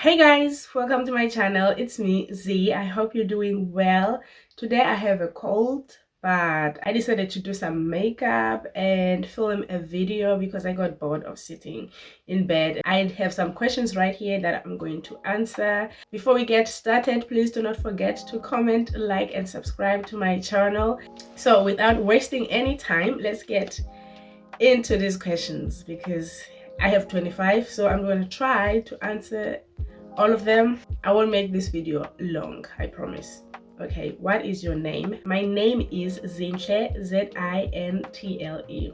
Hey guys, welcome to my channel. It's me, Z. I hope you're doing well. Today I have a cold, but I decided to do some makeup and film a video because I got bored of sitting in bed. I have some questions right here that I'm going to answer. Before we get started, please do not forget to comment, like, and subscribe to my channel. So without wasting any time, let's get into these questions because I have 25, so I'm going to try to answer all of them. I won't make this video long, I promise. Okay, what is your name? My name is Zintle, Z-I-N-T-L-E.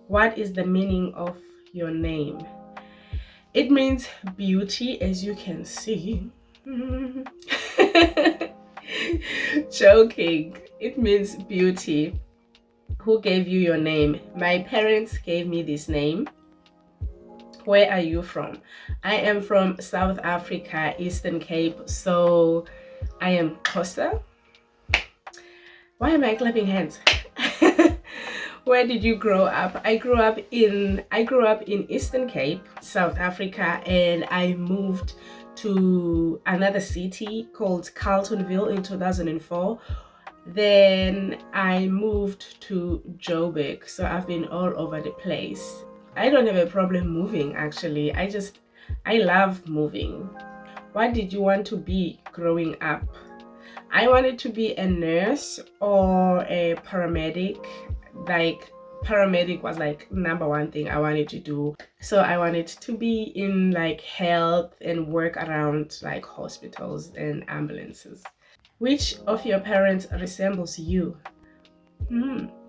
What is the meaning of your name? It means beauty, as you can see. Joking. It means beauty. Who gave you your name? My parents gave me this name. Where are you from? I am from South Africa, Eastern Cape, so I am Xhosa. Why am I clapping hands? Where did you grow up? I grew up in Eastern Cape, South Africa, and I moved to another city called Carltonville in 2004. Then I moved to Joburg, so I've been all over the place. I don't have a problem moving, actually. I love moving. What did you want to be growing up? I wanted to be a nurse or a paramedic. Like, paramedic was like number one thing I wanted to do. So I wanted to be in like health and work around like hospitals and ambulances. Which of your parents resembles you?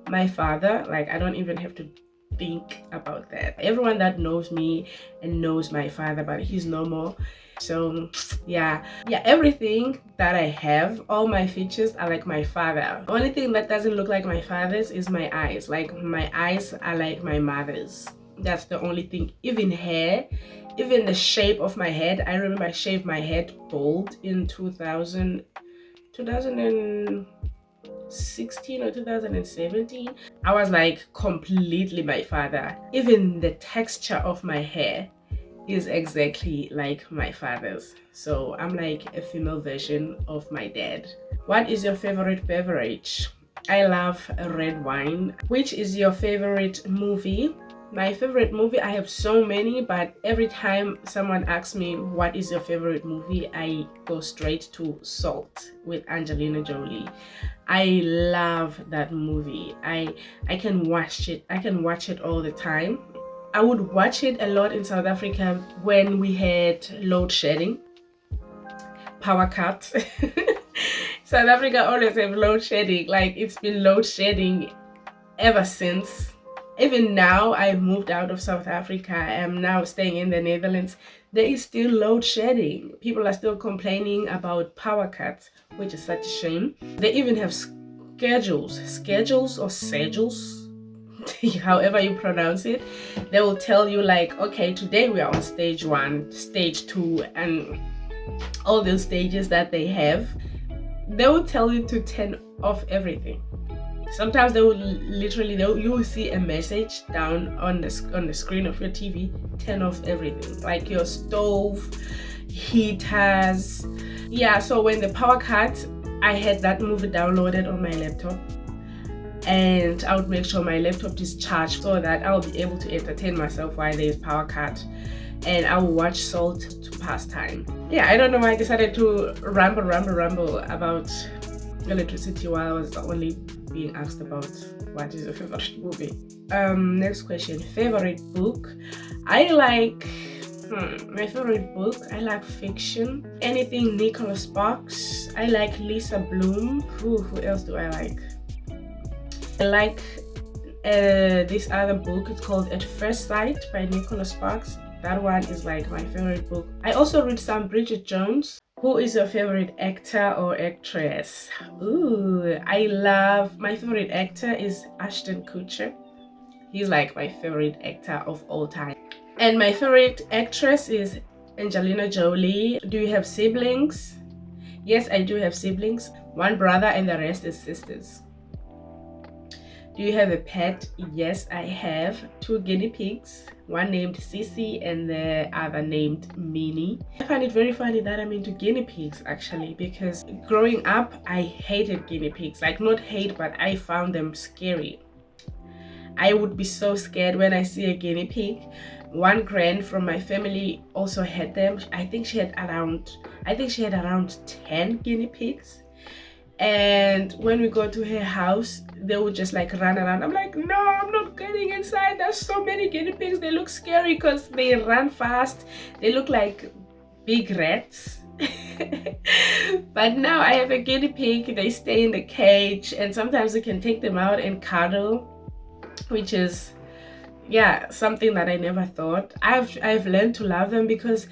My father. Like, I don't even have to think about that. Everyone that knows me and knows my father, but he's no more. So yeah, everything that I have, all my features are like my father. Only thing that doesn't look like my father's is my eyes. Like, my eyes are like my mother's. That's the only thing. Even hair, even the shape of my head. I remember I shaved my head bald in 2016 or 2017. I was like completely my father. Even the texture of my hair is exactly like my father's. So I'm like a female version of my dad. What is your favorite beverage? I love red wine. Which is your favorite movie? My favorite movie, I have so many, but every time someone asks me what is your favorite movie, I go straight to Salt with Angelina Jolie. I love that movie. I can watch it. I can watch it all the time. I would watch it a lot in South Africa when we had load shedding, power cut. South Africa always have load shedding. Like, it's been load shedding ever since. Even now, I moved out of South Africa. I am now staying in the Netherlands. There is still load shedding. People are still complaining about power cuts, which is such a shame. They even have schedules or schedules, however you pronounce it. They will tell you like, okay, today we are on stage 1, stage 2, and all those stages that they have. They will tell you to turn off everything. Sometimes they will literally, you will see a message down on the screen of your TV, turn off everything, like your stove, heaters. Yeah, so when the power cut, I had that movie downloaded on my laptop, and I would make sure my laptop is charged so that I'll be able to entertain myself while there's power cut, and I will watch Salt to pass time. Yeah, I don't know why I decided to ramble about electricity while I was only being asked about what is your favorite movie. Next question. Favorite book? I like my favorite book, I like fiction. Anything Nicholas Sparks. I like Lisa Bloom. Who else do I like? I like this other book. It's called At First Sight by Nicholas Sparks. That one is like my favorite book. I also read some Bridget Jones. Who is your favorite actor or actress? Ooh, my favorite actor is Ashton Kutcher. He's like my favorite actor of all time. And my favorite actress is Angelina Jolie. Do you have siblings? Yes, I do have siblings. One brother and the rest is sisters. Do you have a pet? Yes, I have 2 guinea pigs, one named Sissy and the other named Minnie. I find it very funny that I'm into guinea pigs actually, because growing up I hated guinea pigs. Like, not hate, but I found them scary. I would be so scared when I see a guinea pig. One grand from my family also had them. I think she had around 10 guinea pigs. And when we go to her house, they would just like run around. I'm like, no, I'm not getting inside. There's so many guinea pigs. They look scary because they run fast. They look like big rats. But now I have a guinea pig. They stay in the cage, and sometimes we can take them out and cuddle, which is, yeah, something that I never thought. I've learned to love them because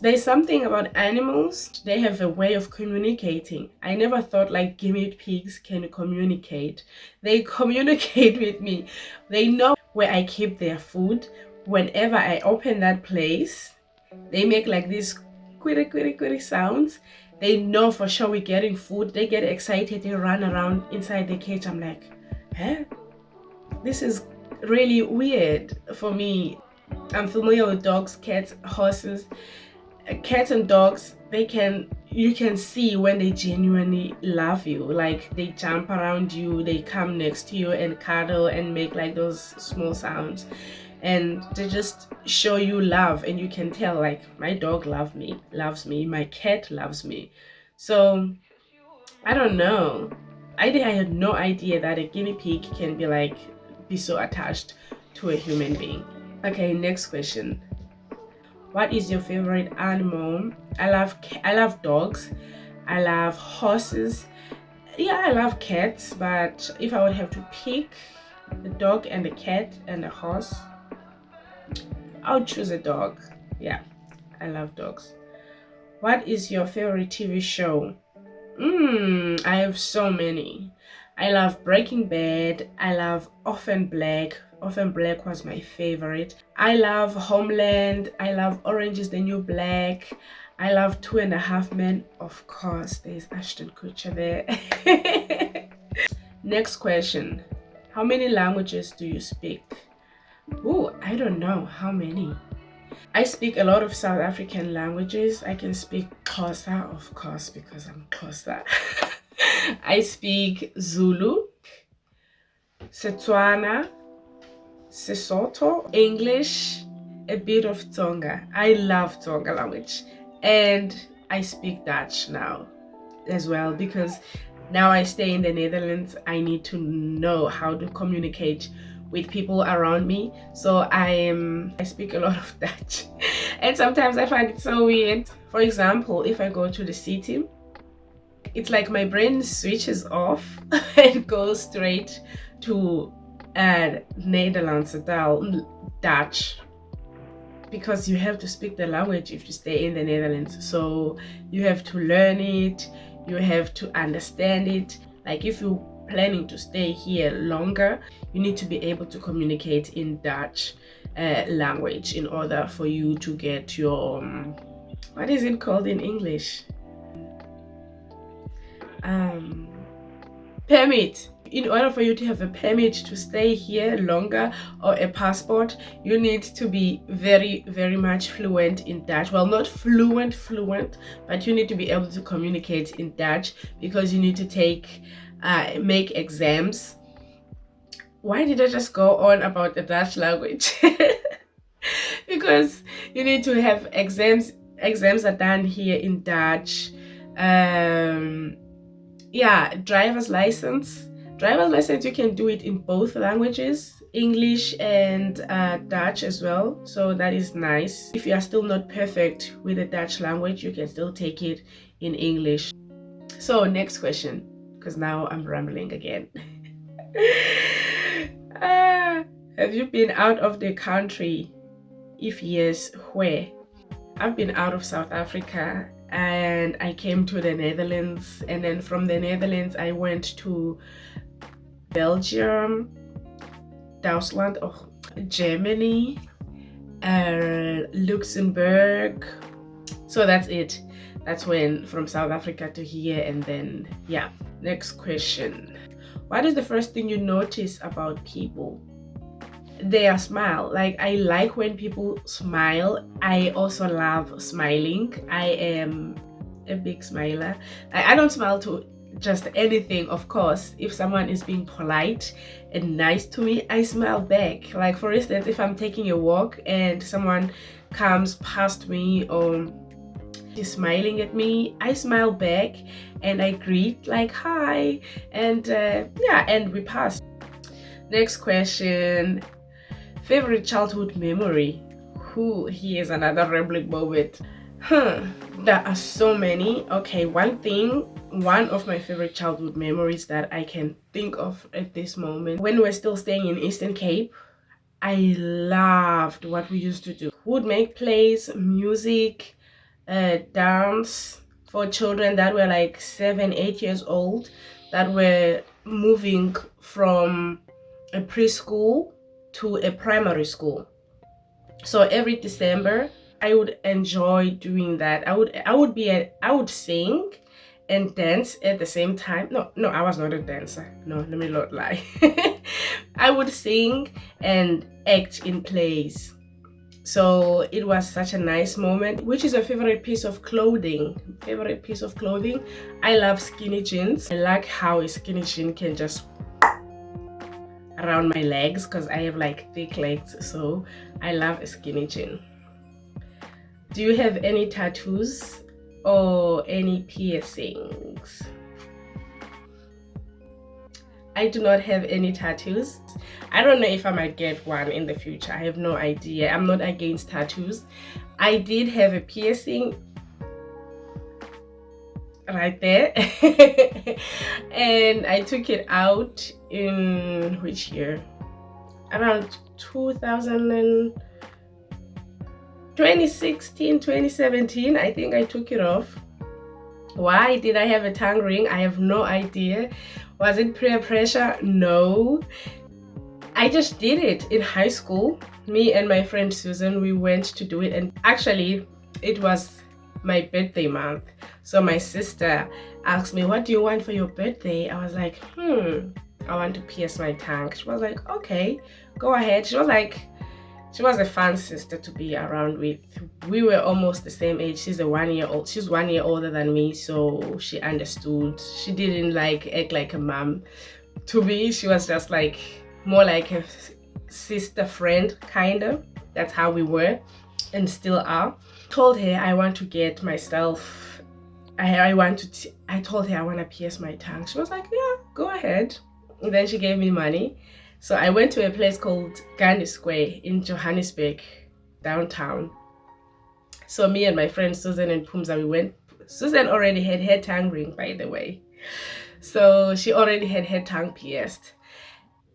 there's something about animals. They have a way of communicating. I never thought like guinea pigs can communicate. They communicate with me. They know where I keep their food. Whenever I open that place, they make like these quitty quitty quitty sounds. They know for sure we're getting food. They get excited. They run around inside the cage. I'm like, huh? This is really weird for me. I'm familiar with dogs, cats, horses. Cats and dogs, you can see when they genuinely love you. Like, they jump around you, they come next to you and cuddle and make like those small sounds, and they just show you love. And you can tell, like, my dog loves me, my cat loves me. So I don't know. I had no idea that a guinea pig can be so attached to a human being. Okay, next question. What is your favorite animal? I love dogs. I love horses. Yeah, I love cats, but if I would have to pick a dog and a cat and a horse, I would choose a dog. Yeah, I love dogs. What is your favorite TV show? I have so many. I love Breaking Bad. I love Orphan Black. Orphan Black was my favorite. I love Homeland. I love Orange is the New Black. I love Two and a Half Men. Of course, there's Ashton Kutcher there. Next question. How many languages do you speak? Oh, I don't know how many. I speak a lot of South African languages. I can speak Xhosa, of course, because I'm Xhosa. I speak Zulu, Setswana, Sesotho, English, a bit of Tonga. I love Tonga language. And I speak Dutch now as well, because now I stay in the Netherlands. I need to know how to communicate with people around me. So I speak a lot of Dutch. And sometimes I find it so weird. For example, if I go to the city, it's like my brain switches off and goes straight to Nederlands taal, Dutch, because you have to speak the language if you stay in the Netherlands. So you have to learn it, you have to understand it. Like, if you're planning to stay here longer, you need to be able to communicate in Dutch language in order for you to get your what is it called in English? Permit. In order for you to have a permit to stay here longer, or a passport, you need to be very, very much fluent in Dutch. Well, not fluent, but you need to be able to communicate in Dutch, because you need to make exams. Why did I just go on about the Dutch language? Because you need to have exams are done here in Dutch. Yeah, driver's license, you can do it in both languages, English and Dutch as well. So that is nice. If you are still not perfect with the Dutch language, you can still take it in English. So next question, because now I'm rambling again. Have you been out of the country? If yes, where? I've been out of South Africa, and I came to the Netherlands, and then from the Netherlands I went to Belgium, Deutschland, Germany, Luxembourg. So that's it. That's when from South Africa to here. And then, yeah. Next question. What is the first thing you notice about people? Their smile. Like, I like when people smile. I also love smiling. I am a big smiler. I don't smile to just anything. Of course, if someone is being polite and nice to me, I smile back. Like, for instance, if I'm taking a walk and someone comes past me or is smiling at me, I smile back and I greet like hi, and yeah, and we pass. Next question. Favorite childhood memory? Here's another rambling moment. There are so many. Okay, one of my favorite childhood memories that I can think of at this moment, when we're still staying in Eastern Cape, I loved what we used to do. We would make plays, music, dance for children that were like 7-8 years old, that were moving from a preschool to a primary school. So every December I would enjoy doing that. I would sing and dance at the same time. No, I was not a dancer. No, let me not lie. I would sing and act in plays. So it was such a nice moment. Which is a favorite piece of clothing? I love skinny jeans. I like how a skinny jean can just around my legs, because I have like thick legs, so I love a skinny jean. Do you have any tattoos or any piercings? I do not have any tattoos. I don't know if I might get one in the future. I have no idea. I'm not against tattoos. I did have a piercing right there and I took it out in which year? Around 2016, 2017, I think I took it off. Why did I have a tongue ring? I have no idea. Was it peer pressure? No, I just did it in high school. Me and my friend Susan, we went to do it, and actually it was my birthday month. So my sister asked me, what do you want for your birthday? I was like, I want to pierce my tongue. She was like, okay, go ahead. She was a fun sister to be around with. We were almost the same age. She's 1 year old. She's 1 year older than me, so she understood. She didn't like act like a mom to me. She was just like more like a sister friend, kind of. That's how we were and still are. Told her I want to get myself, I told her I want to pierce my tongue. She was like, yeah, go ahead. And then she gave me money. So I went to a place called Gandhi Square in Johannesburg, downtown. So me and my friends Susan and Pumza, we went. Susan already had her tongue ring, by the way. So she already had her tongue pierced.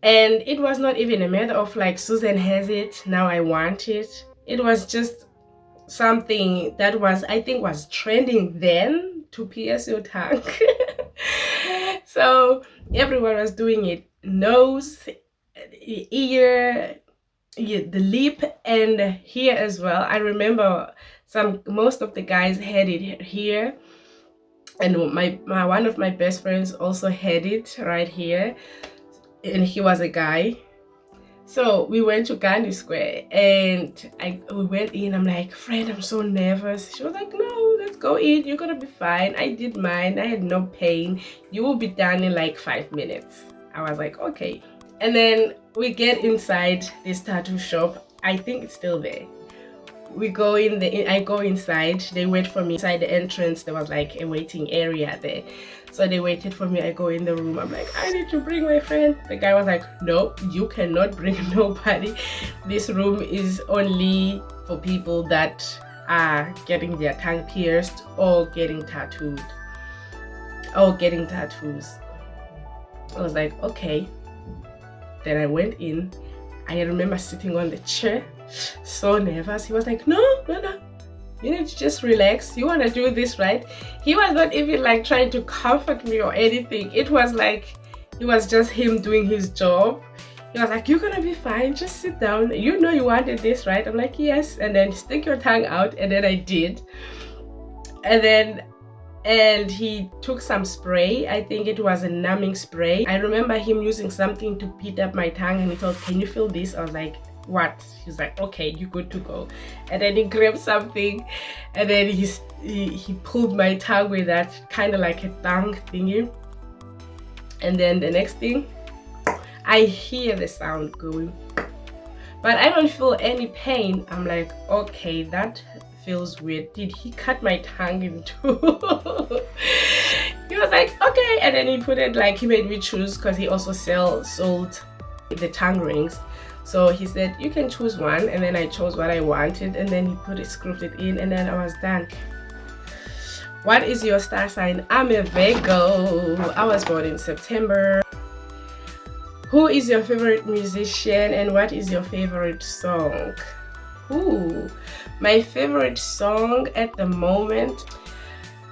And it was not even a matter of like, Susan has it, now I want it. It was just something that I think was trending then, to pierce your tongue. So everyone was doing it. Nose, ear, the lip, and here as well. I remember most of the guys had it here, and one of my best friends also had it right here, and he was a guy. So we went to Gandhi Square and we went in. I'm like, friend, I'm so nervous. She was like, no, let's go in. You're gonna be fine. I did mine. I had no pain. You will be done in like 5 minutes. I was like, okay. And then we get inside this tattoo shop. I think it's still there. We go in I go inside. They wait for me inside the entrance. There was like a waiting area there. So they waited for me. I go in the room. I'm like, I need to bring my friend. The guy was like, no, you cannot bring nobody. This room is only for people that are getting their tongue pierced or getting tattooed or getting tattoos. I was like, okay. Then I went in. I remember sitting on the chair, so nervous. He was like, no, you need to just relax. You want to do this, right? He was not even like trying to comfort me or anything. It was like, it was just him doing his job. He was like, you're gonna be fine, just sit down. You know you wanted this, right? I'm like, yes. And then stick your tongue out. And then I did. And then and he took some spray. I think it was a numbing spray. I remember him using something to beat up my tongue, and he told, "Can you feel this?" I was like, "What?" He's like, "Okay, you're good to go." And then he grabbed something, and then he pulled my tongue with that kind of like a tongue thingy. And then the next thing, I hear the sound going, but I don't feel any pain. I'm like, okay, that feels weird. Did he cut my tongue in two? He was like, okay. And then he put it, like, he made me choose, because he also sold the tongue rings. So he said, you can choose one. And then I chose what I wanted, and then he screwed it in, and then I was done. What is your star sign? I'm a Virgo. I was born in September. Who is your favorite musician, and what is your favorite song? Ooh, my favorite song at the moment.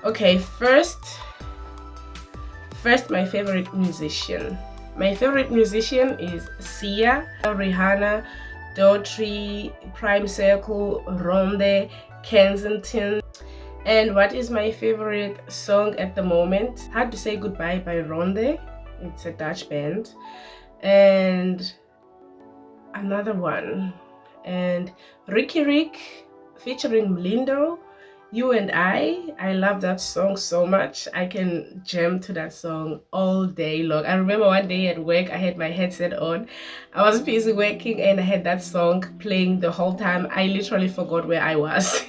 Okay, first my favorite musician. My favorite musician is Sia, Rihanna, Daughtry, Prime Circle, Ronde, Kensington. And what is my favorite song at the moment? Hard to Say Goodbye by Ronde. It's a Dutch band. And another one, and Ricky Rick featuring Mlindo, You and I love that song so much. I can jam to that song all day long. I remember one day at work, I had my headset on, I was busy working, and I had that song playing the whole time. I literally forgot where I was.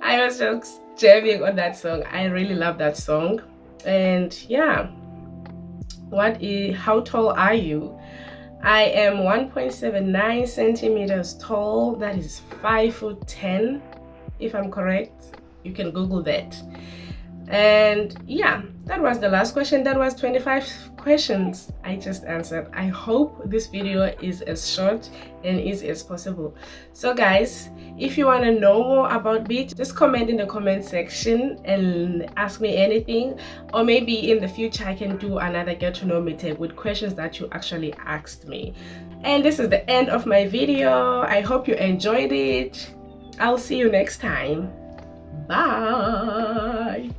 I was just jamming on that song. I really love that song. And yeah, how tall are you? I am 1.79 centimeters tall. That is 5'10", if I'm correct. You can Google that. And yeah, that was the last question. That was 25 questions I just answered. I hope this video is as short and easy as possible. So guys, if you want to know more about me, just comment in the comment section and ask me anything, or maybe in the future I can do another get to know me tag with questions that you actually asked me. And this is the end of my video. I hope you enjoyed it. I'll see you next time. Bye.